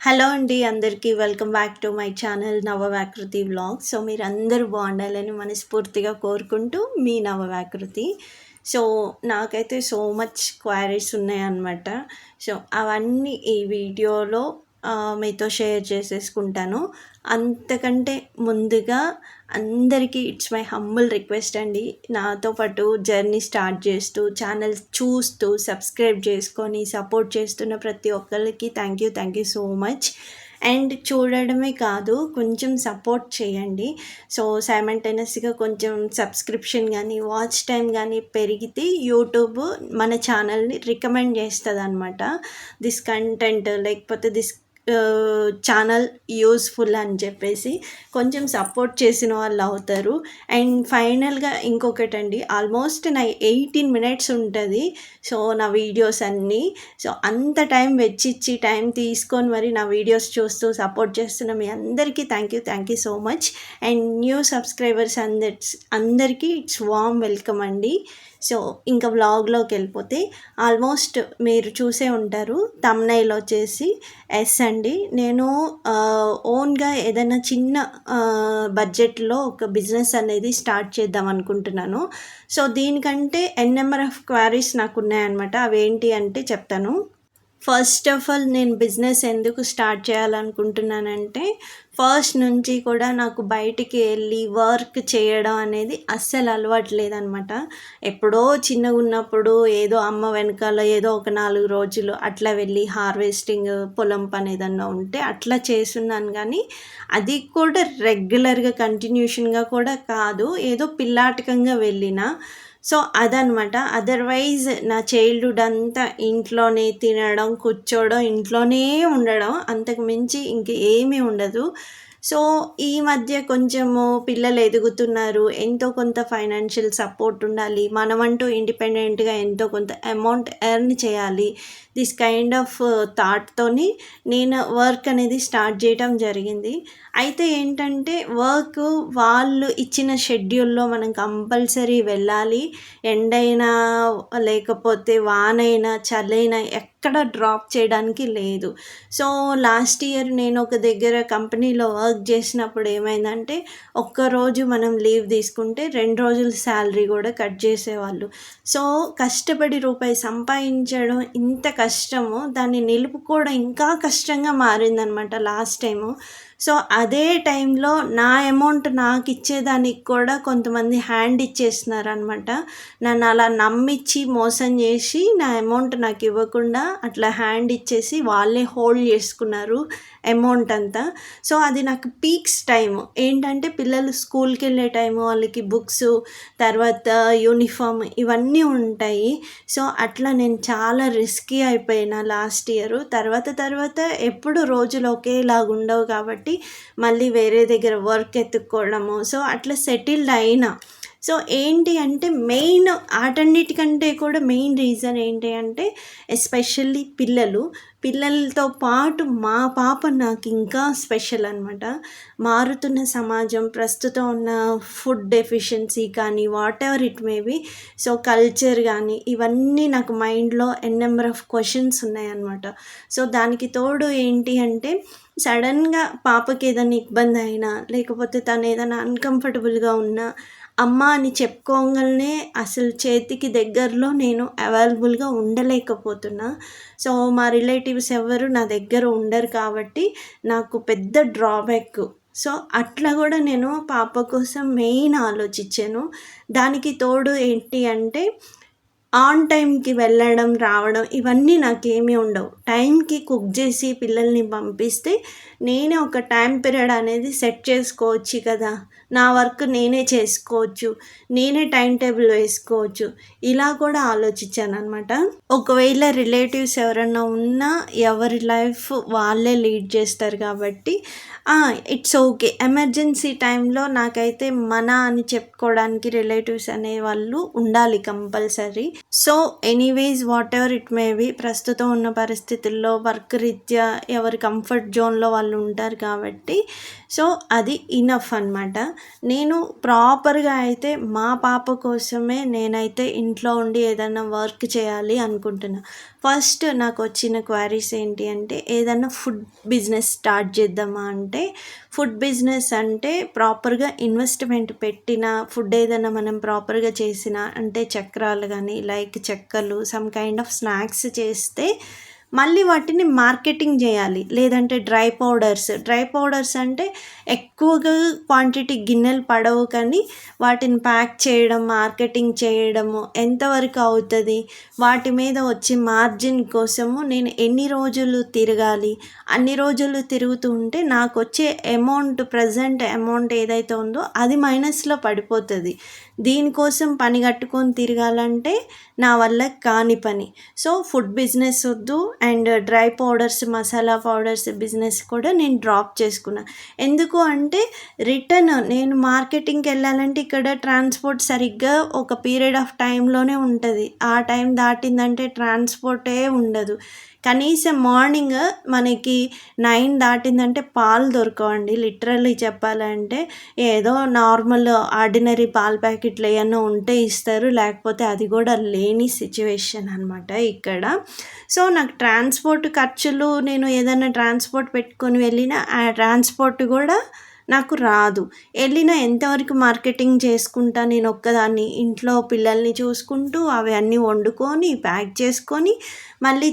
Hello అండి అందరికీ welcome back to my channel Navavyakruthi vlog. So మీరందరూ బాగుండాలని మనస్ఫూర్తిగా కోరుకుంటూ మీ నవవ్యాకృతి. సో నాకైతే సో మచ్ క్వైరీస్ ఉన్నాయన్నమాట. సో అవన్నీ ఈ వీడియోలో మీతో షేర్ చేసేసుకుంటాను. అంతకంటే ముందుగా అందరికీ ఇట్స్ మై హంబుల్ రిక్వెస్ట్ అండి, నాతో పాటు జర్నీ స్టార్ట్ చేస్తూ ఛానల్ చూస్తూ సబ్స్క్రైబ్ చేసుకొని సపోర్ట్ చేస్తున్న ప్రతి ఒక్కరికి thank you so much. And చూడడమే కాదు, కొంచెం సపోర్ట్ చేయండి. సో సైమల్టేనియస్గా కొంచెం సబ్స్క్రిప్షన్ కానీ వాచ్ టైం కానీ పెరిగితే యూట్యూబ్ మన ఛానల్ని రికమెండ్ చేస్తుంది అనమాట. దిస్ కంటెంట్ లేకపోతే దిస్ ఛానల్ యూస్ఫుల్ అని చెప్పేసి కొంచెం సపోర్ట్ చేసిన వాళ్ళు అవుతారు. అండ్ ఫైనల్గా ఇంకొకటండి, ఆల్మోస్ట్ నా 18 minutes ఉంటుంది సో నా వీడియోస్ అన్నీ. సో అంత టైం వెచ్చిచ్చి టైం తీసుకొని మరి నా వీడియోస్ చూస్తూ సపోర్ట్ చేస్తున్న మీ అందరికీ thank you so much. And new subscribers అందరికీ ఇట్స్ వామ్ వెల్కమ్ అండి. సో ఇంకా వ్లాగ్లోకి వెళ్ళిపోతే ఆల్మోస్ట్ మీరు చూసే ఉంటారు, థంబ్నెయిల్ వచ్చేసి ఎస్ అండి. నేను ఓన్గా ఏదైనా చిన్న బడ్జెట్లో ఒక బిజినెస్ అనేది స్టార్ట్ చేద్దాం అనుకుంటున్నాను. సో దీనికంటే నెంబర్ ఆఫ్ క్వైరీస్ నాకు ఉన్నాయన్నమాట. అవేంటి అంటే చెప్తాను. ఫస్ట్ ఆఫ్ ఆల్ నేను బిజినెస్ ఎందుకు స్టార్ట్ చేయాలనుకుంటున్నానంటే, ఫస్ట్ నుంచి కూడా నాకు బయటికి వెళ్ళి వర్క్ చేయడం అనేది అస్సలు అలవాటు లేదనమాట. ఎప్పుడో చిన్నగా ఉన్నప్పుడు ఏదో అమ్మ వెనకాల ఏదో ఒక 4 రోజులు అట్లా వెళ్ళి హార్వెస్టింగ్ పొలం పని ఏదన్నా ఉంటే అట్లా చేస్తున్నాను, కానీ అది కూడా రెగ్యులర్గా కంటిన్యూషన్గా కూడా కాదు, ఏదో పిల్లాటకంగా వెళ్ళిన. సో అదనమాట. అదర్వైజ్ నా చైల్డ్హుడ్ అంతా ఇంట్లోనే తినడం, కూర్చోవడం, ఇంట్లోనే ఉండడం, అంతకు మించి ఇంక ఏమీ ఉండదు. సో ఈ మధ్య కొంచెము పిల్లలు ఎదుగుతున్నారు, ఎంతో కొంత ఫైనాన్షియల్ సపోర్ట్ ఉండాలి, మనమంటూ ఇండిపెండెంట్గా ఎంతో కొంత అమౌంట్ ఎర్న్ చేయాలి, దిస్ కైండ్ ఆఫ్ థాట్తోని నేను వర్క్ అనేది స్టార్ట్ చేయడం జరిగింది. అయితే ఏంటంటే వర్క్ వాళ్ళు ఇచ్చిన షెడ్యూల్లో మనం కంపల్సరీ వెళ్ళాలి. ఎండైనా లేకపోతే వానైనా చలైనా ఎక్కడ డ్రాప్ చేయడానికి లేదు. సో లాస్ట్ ఇయర్ నేను ఒక దగ్గర కంపెనీలో వర్క్ చేసినప్పుడు ఏమైందంటే, ఒక్కరోజు మనం లీవ్ తీసుకుంటే 2 రోజుల శాలరీ కూడా కట్ చేసేవాళ్ళు. సో కష్టపడి రూపాయి సంపాదించడం ఇంత కష్టము, దాన్ని నిలుపుకోవడం ఇంకా కష్టంగా మారిందనమాట లాస్ట్ టైము. సో అదే టైంలో నా అమౌంట్ నాకు ఇచ్చేదానికి కూడా కొంతమంది హ్యాండ్ ఇచ్చేస్తున్నారనమాట. నన్ను అలా నమ్మించి మోసం చేసి నా అమౌంట్ నాకు ఇవ్వకుండా అట్లా హ్యాండ్ ఇచ్చేసి వాళ్ళే హోల్డ్ చేసుకున్నారు అమౌంట్ అంతా. సో అది నాకు పీక్స్ టైము ఏంటంటే, పిల్లలు స్కూల్కి వెళ్ళే టైము, వాళ్ళకి బుక్స్, తర్వాత యూనిఫామ్ ఇవన్నీ ఉంటాయి. సో అట్లా నేను చాలా రిస్కీ అయిపోయినా లాస్ట్ ఇయర్. తర్వాత ఎప్పుడు రోజులు ఒకేలాగా ఉండవు కాబట్టి మళ్ళీ వేరే దగ్గర వర్క్ ఎత్తుక్కోవడము, సో అట్లా సెటిల్డ్ అయినా. సో ఏంటి అంటే మెయిన్ ఆటన్నిటికంటే కూడా మెయిన్ రీజన్ ఏంటి అంటే, ఎస్పెషల్లీ పిల్లలతో పాటు మా పాప నాకు ఇంకా స్పెషల్ అనమాట. మారుతున్న సమాజం, ప్రస్తుతం ఉన్న ఫుడ్ డెఫిషియన్సీ కానీ what ever it may be, so culture కానీ ఇవన్నీ నాకు మైండ్లో నెంబర్ ఆఫ్ క్వశ్చన్స్ ఉన్నాయన్నమాట. సో దానికి తోడు ఏంటి అంటే, సడన్గా పాపకి ఏదైనా ఇబ్బంది అయినా లేకపోతే తను ఏదైనా అన్కంఫర్టబుల్గా ఉన్నా అమ్మ అని చెప్పుకోగానే అసలు చేతికి దగ్గరలో నేను అవైలబుల్గా ఉండలేకపోతున్నా. సో మా రిలేటివ్స్ ఎవరు నా దగ్గర ఉండరు కాబట్టి నాకు పెద్ద డ్రాబ్యాక్. సో అట్లా కూడా నేను పాప కోసం మెయిన్ ఆలోచించాను. దానికి తోడు ఏంటి అంటే, ఆన్ టైంకి వెళ్ళడం రావడం ఇవన్నీ నాకేమీ ఉండవు. టైంకి కుక్ చేసి పిల్లల్ని పంపిస్తే నేనే ఒక టైం పీరియడ్ అనేది సెట్ చేసుకోవచ్చు కదా, నా వర్క్ నేనే చేసుకోవచ్చు, నేనే టైం టేబుల్ వేసుకోవచ్చు, ఇలా కూడా ఆలోచించాను అనమాట. ఒకవేళ రిలేటివ్స్ ఎవరన్నా ఉన్నా ఎవరి లైఫ్ వాళ్ళే లీడ్ చేస్తారు కాబట్టి ఇట్స్ ఓకే. ఎమర్జెన్సీ టైంలో నాకైతే మన అని చెప్పుకోవడానికి రిలేటివ్స్ అనేవాళ్ళు ఉండాలి compulsory. So anyways what ever it may be, ప్రస్తుతం ఉన్న పరిస్థితుల్లో వర్క్ రీత్యా ఎవరి కంఫర్ట్ జోన్లో వాళ్ళు ఉంటారు కాబట్టి సో అది ఇనఫ్ అనమాట. నేను ప్రాపర్గా అయితే మా పాప కోసమే నేనైతే ఇంట్లో ఉండి ఏదైనా వర్క్ చేయాలి అనుకుంటున్నా. ఫస్ట్ నాకొచ్చిన క్వైరీస్ ఏంటి అంటే, ఏదన్నా ఫుడ్ బిజినెస్ స్టార్ట్ చేద్దామా అంటే, ఫుడ్ బిజినెస్ అంటే ప్రాపర్‌గా ఇన్వెస్ట్‌మెంట్ పెట్టిన ఫుడ్ ఏదన్నా మనం ప్రాపర్‌గా చేసిన అంటే చక్రాలు గానీ, లైక్ చెక్కలు, సమ్ కైండ్ ఆఫ్ స్నాక్స్ చేస్తే మళ్ళీ వాటిని మార్కెటింగ్ చేయాలి. లేదంటే డ్రై పౌడర్స్ అంటే ఎక్కువగా క్వాంటిటీ గిన్నెలు పడవు కానీ వాటిని ప్యాక్ చేయడం, మార్కెటింగ్ చేయడము ఎంతవరకు అవుతుంది, వాటి మీద వచ్చే మార్జిన్ కోసము నేను ఎన్ని రోజులు తిరగాలి, అన్ని రోజులు తిరుగుతూ ఉంటే నాకు వచ్చే ప్రజెంట్ అమౌంట్ ఏదైతే ఉందో అది మైనస్లో పడిపోతుంది. దీనికోసం పని కట్టుకొని తిరగాలంటే నా వల్ల కాని పని. సో ఫుడ్ బిజినెస్ వద్దు and dry powders, masala powders business కూడా నేను డ్రాప్ చేసుకున్నా. ఎందుకు అంటే రిటర్న్ నేను మార్కెటింగ్కి వెళ్ళాలంటే ఇక్కడ ట్రాన్స్పోర్ట్ సరిగ్గా ఒక పీరియడ్ ఆఫ్ టైంలోనే ఉంటుంది. ఆ టైం దాటిందంటే ట్రాన్స్పోర్టే ఉండదు. కనీసం మార్నింగ్ మనకి 9 దాటిందంటే పాలు దొరకవండి. లిటరల్లీ చెప్పాలంటే ఏదో నార్మల్ ఆర్డినరీ పాల ప్యాకెట్లు ఏమన్నా ఉంటే ఇస్తారు, లేకపోతే అది కూడా లేని సిచ్యువేషన్ అనమాట ఇక్కడ. సో నాకు ట్రాన్స్పోర్ట్ ఖర్చులు, నేను ఏదైనా ట్రాన్స్పోర్ట్ పెట్టుకొని వెళ్ళినా ఆ ట్రాన్స్పోర్ట్ కూడా నాకు రాదు. వెళ్ళినా ఎంతవరకు మార్కెటింగ్ చేసుకుంటా నేను ఒక్కదాన్ని, ఇంట్లో పిల్లల్ని చూసుకుంటూ అవి అన్నీ వండుకొని ప్యాక్ చేసుకొని మళ్ళీ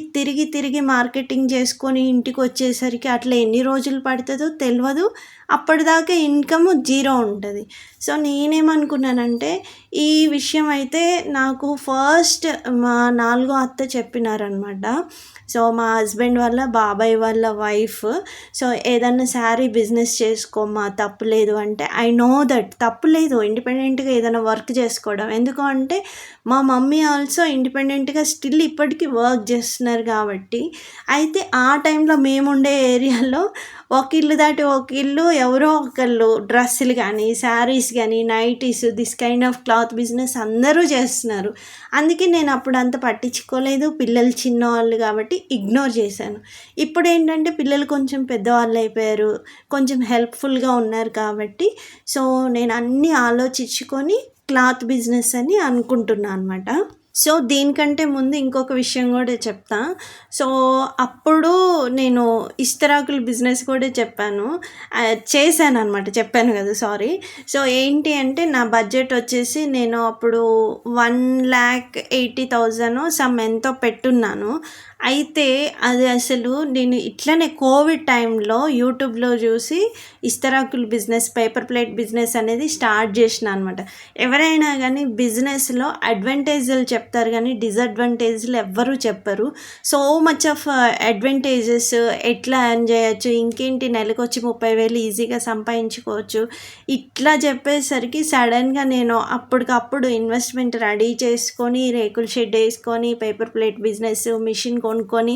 తిరిగి మార్కెటింగ్ చేసుకొని ఇంటికి వచ్చేసరికి అట్లా ఎన్ని రోజులు పడుతుందో తెలియదు. అప్పటిదాకా ఇన్కమ్ జీరో ఉంటుంది. సో నేనేమనుకున్నానంటే ఈ విషయం అయితే నాకు ఫస్ట్ మా 4వ అత్త చెప్పినారనమాట. సో మా హస్బెండ్ వాళ్ళ బాబాయ్ వాళ్ళ వైఫ్, సో ఏదన్నా శారీ బిజినెస్ చేసుకోమ్మా తప్పులేదు అంటే, ఐ నో దట్ తప్పులేదు ఇండిపెండెంట్గా ఏదైనా వర్క్ చేసుకోవడం. ఎందుకు అంటే మా మమ్మీ ఆల్సో ఇండిపెండెంట్గా స్టిల్ ఇప్పటికీ వర్క్ చేస్తున్నారు కాబట్టి. అయితే ఆ టైంలో మేముండే ఏరియాలో ఒక ఇల్లు దాటి ఒక ఇల్లు ఎవరో ఒకళ్ళు డ్రెస్సులు కానీ, శారీస్ కానీ, nighties, this kind of cloth business అందరూ చేస్తున్నారు. అందుకే నేను అప్పుడు అంత పట్టించుకోలేదు. పిల్లలు చిన్నవాళ్ళు కాబట్టి ఇగ్నోర్ చేశాను. ఇప్పుడు ఏంటంటే పిల్లలు కొంచెం పెద్దవాళ్ళు అయిపోయారు, కొంచెం హెల్ప్ఫుల్గా ఉన్నారు కాబట్టి సో నేను అన్నీ ఆలోచించుకొని క్లాత్ బిజినెస్ అని అనుకుంటున్నాను అనమాట. సో దీనికంటే ముందు ఇంకొక విషయం కూడా చెప్తా. సో అప్పుడు నేను ఇస్తరాకుల బిజినెస్ కూడా చేశాను అనమాట, చెప్పాను కదా, సారీ. సో ఏంటి అంటే నా బడ్జెట్ వచ్చేసి నేను అప్పుడు 1,80,000 సమ్ ఎంతో పెట్టున్నాను. అయితే అది అసలు నేను ఇట్లనే కోవిడ్ టైంలో యూట్యూబ్లో చూసి ఇస్తరాకుల బిజినెస్, పేపర్ ప్లేట్ బిజినెస్ అనేది స్టార్ట్ చేసిన అనమాట. ఎవరైనా కానీ బిజినెస్లో అడ్వాంటేజ్లు చెప్తారు కానీ డిసడ్వాంటేజ్లు ఎవ్వరూ చెప్పరు. సో మచ్ ఆఫ్ అడ్వాంటేజెస్, ఎట్లా ఎర్న్ చేయొచ్చు, ఇంకేంటి నెలకు వచ్చి 30,000 ఈజీగా సంపాదించుకోవచ్చు, ఇట్లా చెప్పేసరికి సడన్గా నేను అప్పటికప్పుడు ఇన్వెస్ట్మెంట్ రెడీ చేసుకొని రేకుల షెడ్ వేసుకొని పేపర్ ప్లేట్ బిజినెస్ మిషన్ కొనుక్కొని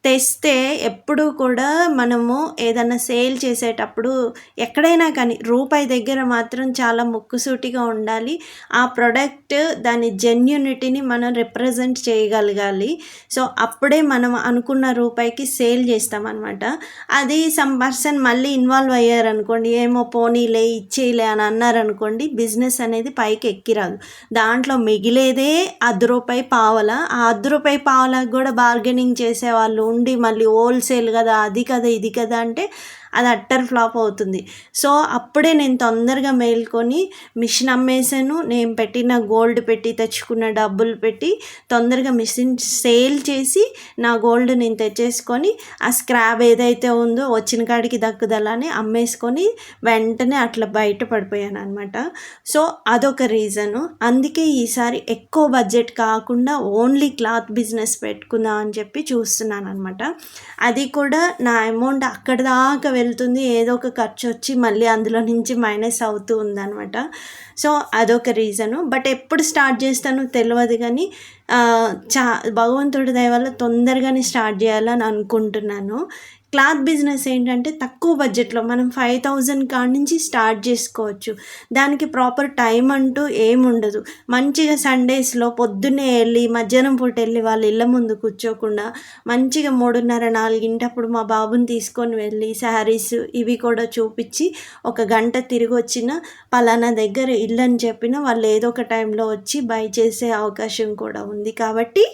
తెస్తే, ఎప్పుడు కూడా మనము ఏదన్నా సేల్ చేసేటప్పుడు ఎక్కడైనా కానీ రూపాయి దగ్గర మాత్రం చాలా ముక్కుసూటిగా ఉండాలి. ఆ ప్రోడక్ట్ దాని జెన్యూనిటీని మనం రిప్రజెంట్ చేయగలగాలి. సో అప్పుడే మనం అనుకున్న రూపాయికి సేల్ చేస్తామన్నమాట. అది సమ్ పర్సన్ మళ్ళీ ఇన్వాల్వ్ అయ్యారనుకోండి, ఏమో పోనీలే ఇచ్చేయలే అని అన్నారనుకోండి, బిజినెస్ అనేది పైకి ఎక్కిరాదు. దాంట్లో మిగిలేదే రూ. 10 ఆ రూ. 10 కూడా బార్గెనింగ్ చేసేవాళ్ళు ఉండి మళ్ళీ హోల్సేల్ కదా, అది కదా, ఇది కదా అంటే అది అట్టర్ ఫ్లాప్ అవుతుంది. సో అప్పుడే నేను తొందరగా మేల్కొని మిషన్ అమ్మేసాను. నేను పెట్టిన గోల్డ్ పెట్టి తెచ్చుకున్న డబ్బులు పెట్టి తొందరగా మిషన్ సేల్ చేసి నా గోల్డ్ నేను తెచ్చేసుకొని ఆ స్క్రాప్ ఏదైతే ఉందో వచ్చిన కాడికి దక్కుదలని అమ్మేసుకొని వెంటనే అట్లా బయటపడిపోయాను అనమాట. సో అదొక రీజను. అందుకే ఈసారి ఎక్కువ బడ్జెట్ కాకుండా ఓన్లీ క్లాత్ బిజినెస్ పెట్టుకుందాం అని చెప్పి చూస్తున్నాను అనమాట. అది కూడా నా అమౌంట్ అక్కడ దాకా వెళ్తుంది, ఏదో ఒక ఖర్చు వచ్చి మళ్ళీ అందులో నుంచి మైనస్ అవుతూ ఉందన్నమాట. సో అదొక రీజను. బట్ ఎప్పుడు స్టార్ట్ చేస్తానో తెలియదు కానీ భగవంతుడి దయ వల్ల తొందరగానే స్టార్ట్ చేయాలని అనుకుంటున్నాను. క్లాత్ బిజినెస్ ఏంటంటే తక్కువ బడ్జెట్లో మనం 5,000 కాడ నుంచి స్టార్ట్ చేసుకోవచ్చు. దానికి ప్రాపర్ టైం అంటూ ఏముండదు. మంచిగా సండేస్లో పొద్దున్నే వెళ్ళి మధ్యాహ్నం పూట వెళ్ళి వాళ్ళ ఇళ్ళ ముందు కూర్చోకుండా మంచిగా 3:30-4 అప్పుడు మా బాబుని తీసుకొని వెళ్ళి శారీస్ ఇవి కూడా చూపించి 1 గంట తిరిగి వచ్చిన పలానా దగ్గర ఇల్లు అని చెప్పిన వాళ్ళు ఏదో ఒక టైంలో వచ్చి బై చేసే అవకాశం కూడా ఉంది కాబట్టి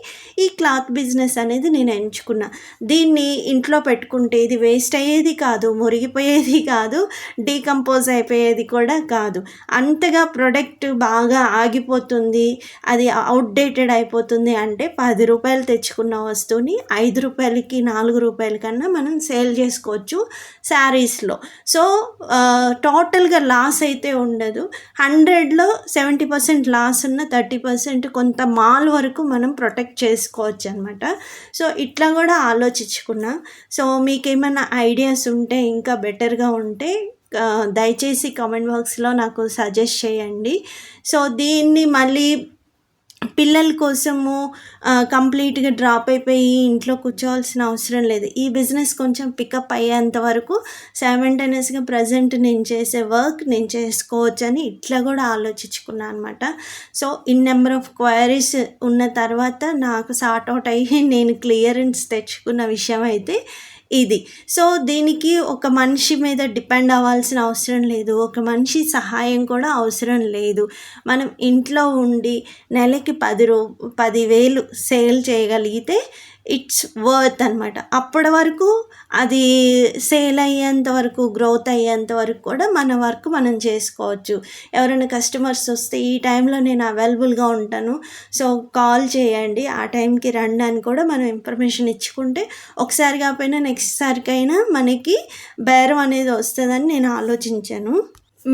ఈ క్లాత్ బిజినెస్ అనేది నేను ఎంచుకున్నా. దీన్ని ఇంట్లో పెట్టుకుంటే ఇది వేస్ట్ అయ్యేది కాదు, మురిగిపోయేది కాదు, డీకంపోజ్ అయిపోయేది కూడా కాదు. అంతగా ప్రొడక్ట్ బాగా ఆగిపోతుంది, అది అవుట్డేటెడ్ అయిపోతుంది అంటే ₹10 తెచ్చుకున్న వస్తువుని ₹5కి, ₹4 కన్నా మనం సేల్ చేసుకోవచ్చు శారీస్లో. సో టోటల్గా లాస్ అయితే ఉండదు. 100లో 70% లాస్ ఉన్న 30% కొంత మాల్ వరకు మనం ప్రొటెక్ట్ చేసుకోవచ్చు అనమాట. సో ఇట్లా కూడా ఆలోచించుకున్నా. సో మీకేమైనా ఐడియాస్ ఉంటే ఇంకా బెటర్గా ఉంటే దయచేసి కామెంట్ బాక్స్లో నాకు సజెస్ట్ చేయండి. సో దీన్ని మళ్ళీ పిల్లల కోసము కంప్లీట్గా డ్రాప్ అయిపోయి ఇంట్లో కూర్చోవాల్సిన అవసరం లేదు. ఈ బిజినెస్ కొంచెం పికప్ అయ్యేంత వరకు సైమల్టేనియస్గా ప్రజెంట్ నేను చేసే వర్క్ నేను చేసుకోవచ్చని ఇట్లా కూడా ఆలోచించుకున్నాను అనమాట. So in number of queries ఉన్న తర్వాత నాకు సార్ట్ అవుట్ అయ్యి నేను క్లియరెన్స్ తెచ్చుకున్న విషయం అయితే ఇది. సో దీనికి ఒక మనిషి మీద డిపెండ్ అవ్వాల్సిన అవసరం లేదు, ఒక మనిషి సహాయం కూడా అవసరం లేదు. మనం ఇంట్లో ఉండి నెలకి 10,000 సేల్ చేయగలిగితే ఇట్స్ వర్త్ అనమాట. అప్పటి వరకు అది సేల్ అయ్యేంత వరకు, గ్రోత్ అయ్యేంత వరకు కూడా మన వర్క్ మనం చేసుకోవచ్చు. ఎవరైనా కస్టమర్స్ వస్తే ఈ టైంలో నేను అవైలబుల్గా ఉంటాను, సో కాల్ చేయండి, ఆ టైంకి రండి అని కూడా మనం ఇన్ఫర్మేషన్ ఇచ్చుకుంటే ఒకసారి కాకపోయినా నెక్స్ట్ సారికైనా మనకి బేరం అనేది వస్తుందని నేను ఆలోచించాను.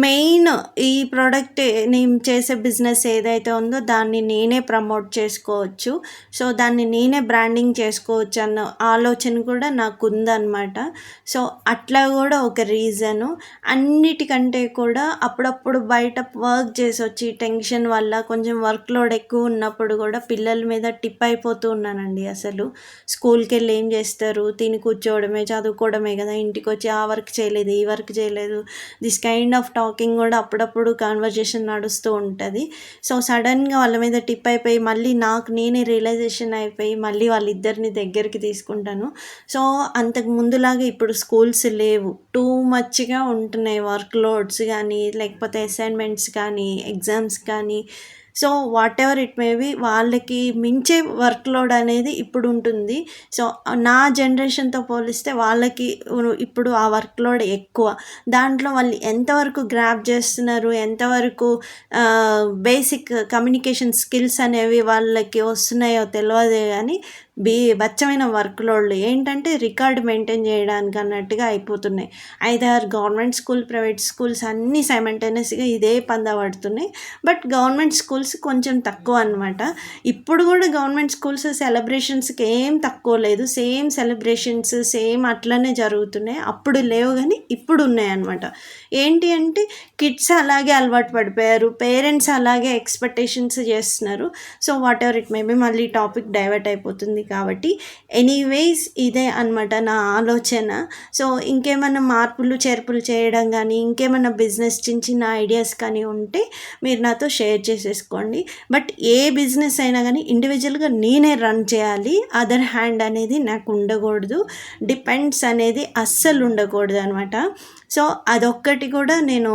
మెయిన్ ఈ ప్రోడక్ట్ నేను చేసే బిజినెస్ ఏదైతే ఉందో దాన్ని నేనే ప్రమోట్ చేసుకోవచ్చు, సో దాన్ని నేనే బ్రాండింగ్ చేసుకోవచ్చు అన్న ఆలోచన కూడా నాకు ఉందన్నమాట. సో అట్లా కూడా ఒక రీజను. అన్నిటికంటే కూడా అప్పుడప్పుడు బయట వర్క్ చేసి వచ్చి టెన్షన్ వల్ల కొంచెం వర్క్ లోడ్ ఎక్కువ ఉన్నప్పుడు కూడా పిల్లల మీద టిప్ అయిపోతూ ఉన్నానండి. అసలు స్కూల్కి వెళ్ళి ఏం చేస్తారు, తిని కూర్చోవడమే, చదువుకోవడమే కదా, ఇంటికి వచ్చి ఆ వర్క్ చేయలేదు, ఈ వర్క్ చేయలేదు, దిస్ కైండ్ ఆఫ్ టాకింగ్ కూడా అప్పుడప్పుడు కాన్వర్జేషన్ నడుస్తూ ఉంటుంది. సో సడన్గా వాళ్ళ మీద టిప్ అయిపోయి మళ్ళీ నాకు నేనే రియలైజేషన్ అయిపోయి మళ్ళీ వాళ్ళిద్దరిని దగ్గరికి తీసుకుంటాను. సో అంతకు ముందులాగా ఇప్పుడు స్కూల్స్ లేవు, టూ మచ్గా ఉంటున్నాయి వర్క్ లోడ్స్ కానీ, లేకపోతే అసైన్మెంట్స్ కానీ, ఎగ్జామ్స్ కానీ. So what ever it may be, వాళ్ళకి మించే వర్క్ లోడ్ అనేది ఇప్పుడు ఉంటుంది. సో నా జనరేషన్తో పోలిస్తే వాళ్ళకి ఇప్పుడు ఆ వర్క్ లోడ్ ఎక్కువ. దాంట్లో వాళ్ళు ఎంతవరకు గ్రాప్ చేస్తున్నారు, ఎంతవరకు బేసిక్ కమ్యూనికేషన్ స్కిల్స్ అనేవి వాళ్ళకి వస్తున్నాయో తెలియదే కానీ బచ్చమైన వర్క్ లోడ్లు ఏంటంటే రికార్డ్ మెయింటైన్ చేయడానికి అన్నట్టుగా అయిపోతున్నాయి. 5-6 గవర్నమెంట్ స్కూల్, ప్రైవేట్ స్కూల్స్ అన్నీ సైమల్టేనియస్గా ఇదే పందా పడుతున్నాయి. బట్ గవర్నమెంట్ స్కూల్స్ కొంచెం తక్కువ అనమాట. ఇప్పుడు కూడా గవర్నమెంట్ స్కూల్స్ సెలబ్రేషన్స్కి ఏం తక్కువ లేదు, సేమ్ సెలబ్రేషన్స్ సేమ్ అట్లనే జరుగుతున్నాయి. అప్పుడు లేవు కానీ ఇప్పుడు ఉన్నాయన్నమాట. ఏంటి అంటే కిడ్స్ అలాగే అలవాటు పడిపోయారు, పేరెంట్స్ అలాగే ఎక్స్పెక్టేషన్స్ చేస్తున్నారు. So what ever it maybe మళ్ళీ టాపిక్ డైవర్ట్ అయిపోతుంది కాబట్టి ఎనీవేస్ ఇదే అనమాట నా ఆలోచన. సో ఇంకేమైనా మార్పులు చేర్పులు చేయడం కానీ, ఇంకేమైనా బిజినెస్ చిన్న ఐడియాస్ కానీ ఉంటే మీరు నాతో షేర్ చేసేసుకోండి. బట్ ఏ బిజినెస్ అయినా కానీ ఇండివిజువల్గా నేనే రన్ చేయాలి, అదర్ హ్యాండ్ అనేది నాకు ఉండకూడదు, డిపెండ్స్ అనేది అస్సలు ఉండకూడదు అనమాట. సో అదొక్కటి కూడా నేను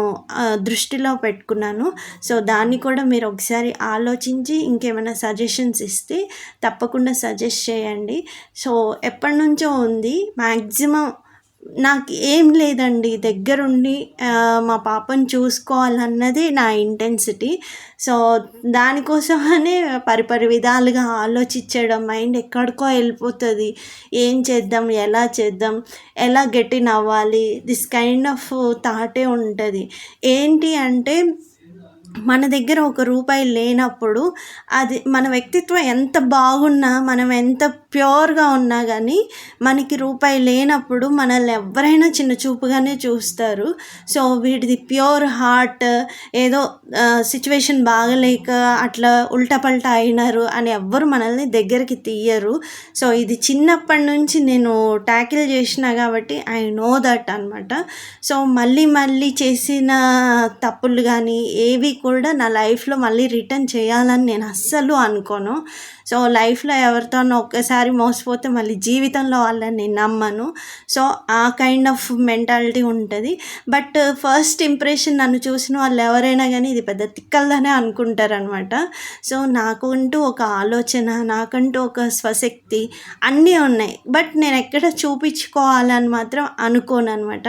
దృష్టిలో పెట్టుకున్నాను. సో దాన్ని కూడా మీరు ఒకసారి ఆలోచించి ఇంకేమైనా సజెషన్స్ ఇస్తే తప్పకుండా సజెస్ట్ చేయండి. సో ఎప్పటి నుంచో ఉంది, మ్యాక్సిమం నాకు ఏం లేదండి, దగ్గరుండి మా పాపను చూసుకోవాలన్నది నా ఇంటెన్సిటీ. సో దానికోసమనే పరిపరి విధాలుగా ఆలోచించడం, మైండ్ ఎక్కడికో వెళ్ళిపోతుంది. ఏం చేద్దాం, ఎలా చేద్దాం, ఎలా గెట్ ఇన్ అవ్వాలి, దిస్ కైండ్ ఆఫ్ థాటే ఉంటుంది. ఏంటి అంటే మన దగ్గర ₹1 లేనప్పుడు అది మన వ్యక్తిత్వం ఎంత బాగున్నా, మనం ఎంత ప్యూర్గా ఉన్నా కానీ మనకి ₹1 లేనప్పుడు మనల్ని ఎవరైనా చిన్న చూపుగానే చూస్తారు. సో వీటిది ప్యూర్ హార్ట్, ఏదో సిచ్యువేషన్ బాగలేక అట్లా ఉల్టపల్టా అయినారు అని ఎవ్వరు మనల్ని దగ్గరికి తీయరు. సో ఇది చిన్నప్పటి నుంచి నేను ట్యాకిల్ చేసిన కాబట్టి ఐ నో దట్ అనమాట. సో మళ్ళీ చేసిన తప్పులు కానీ ఏవి కూడా నా లైఫ్లో మళ్ళీ రిటర్న్ చేయాలని నేను అస్సలు అనుకోను. సో లైఫ్లో ఎవరితోనో ఒక్కసారి ఒక్కసారి మోసపోతే మళ్ళీ జీవితంలో వాళ్ళని నమ్మను. సో ఆ కైండ్ ఆఫ్ మెంటాలిటీ ఉంటుంది. బట్ ఫస్ట్ ఇంప్రెషన్ నన్ను చూసిన వాళ్ళు ఎవరైనా కానీ ఇది పెద్ద తిక్కలదనే అనుకుంటారనమాట. సో నాకంటూ ఒక ఆలోచన, నాకంటూ ఒక స్వశక్తి అన్నీ ఉన్నాయి. బట్ నేను ఎక్కడ చూపించుకోవాలని మాత్రం అనుకోను అనమాట.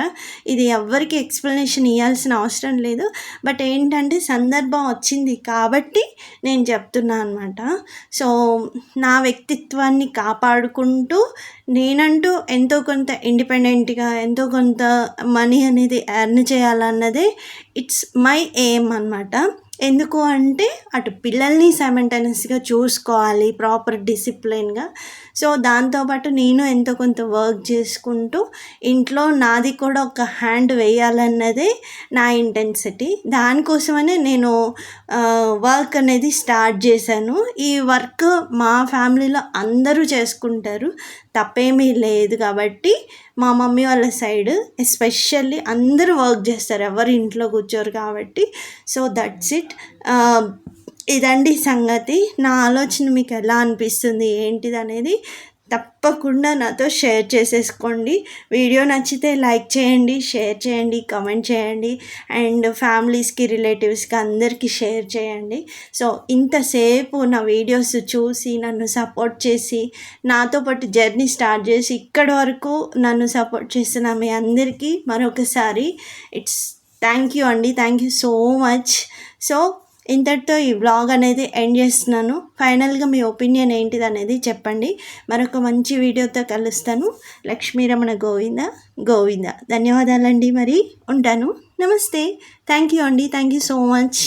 ఇది ఎవ్వరికి ఎక్స్ప్లెనేషన్ ఇవ్వాల్సిన అవసరం లేదు. బట్ ఏంటంటే సందర్భం వచ్చింది కాబట్టి నేను చెప్తున్నా అనమాట. సో నా వ్యక్తిత్వాన్ని కాపాడుకుంటూ నేనంటూ ఎంతో కొంత ఇండిపెండెంట్గా ఎంతో కొంత మనీ అనేది ఎర్న్ చేయాలన్నదే ఇట్స్ మై ఎయిమ్ అనమాట. ఎందుకు అంటే అటు పిల్లల్ని సైమల్టేనియస్గా చూసుకోవాలి ప్రాపర్ డిసిప్లిన్గా. సో దాంతోపాటు నేను ఎంతో కొంత వర్క్ చేసుకుంటూ ఇంట్లో నాది కూడా ఒక హ్యాండ్ వేయాలన్నదే నా ఇంటెన్సిటీ. దానికోసమనే నేను వర్క్ అనేది స్టార్ట్ చేశాను. ఈ వర్క్ మా ఫ్యామిలీలో అందరూ చేసుకుంటారు, తప్పేమీ లేదు. కాబట్టి మా మమ్మీ వాళ్ళ సైడ్ ఎస్పెషల్లీ అందరూ వర్క్ చేస్తారు, ఎవరు ఇంట్లో కూర్చోరు కాబట్టి. So that's it. ఇదండి సంగతి. నా ఆలోచన మీకు ఎలా అనిపిస్తుంది ఏంటిది అనేది తప్పకుండా నాతో షేర్ చేసేసుకోండి. వీడియో నచ్చితే లైక్ చేయండి, షేర్ చేయండి, కామెంట్ చేయండి, అండ్ ఫ్యామిలీస్కి, రిలేటివ్స్కి అందరికీ షేర్ చేయండి. సో ఇంతసేపు నా వీడియోస్ చూసి నన్ను సపోర్ట్ చేసి నాతో పాటు జర్నీ స్టార్ట్ చేసి ఇక్కడి వరకు నన్ను సపోర్ట్ చేసిన మీ అందరికీ మరొకసారి థ్యాంక్ యూ అండి. Thank you so much. So ఇంతటితో ఈ వ్లాగ్ అనేది ఎండ్ చేస్తున్నాను. ఫైనల్గా మీ ఒపీనియన్ ఏంటిది అనేది చెప్పండి. మరొక మంచి వీడియోతో కలుస్తాను. లక్ష్మీరమణ గోవింద గోవింద. ధన్యవాదాలండి. మరి ఉంటాను. నమస్తే. థ్యాంక్ యూ అండి. Thank you so much.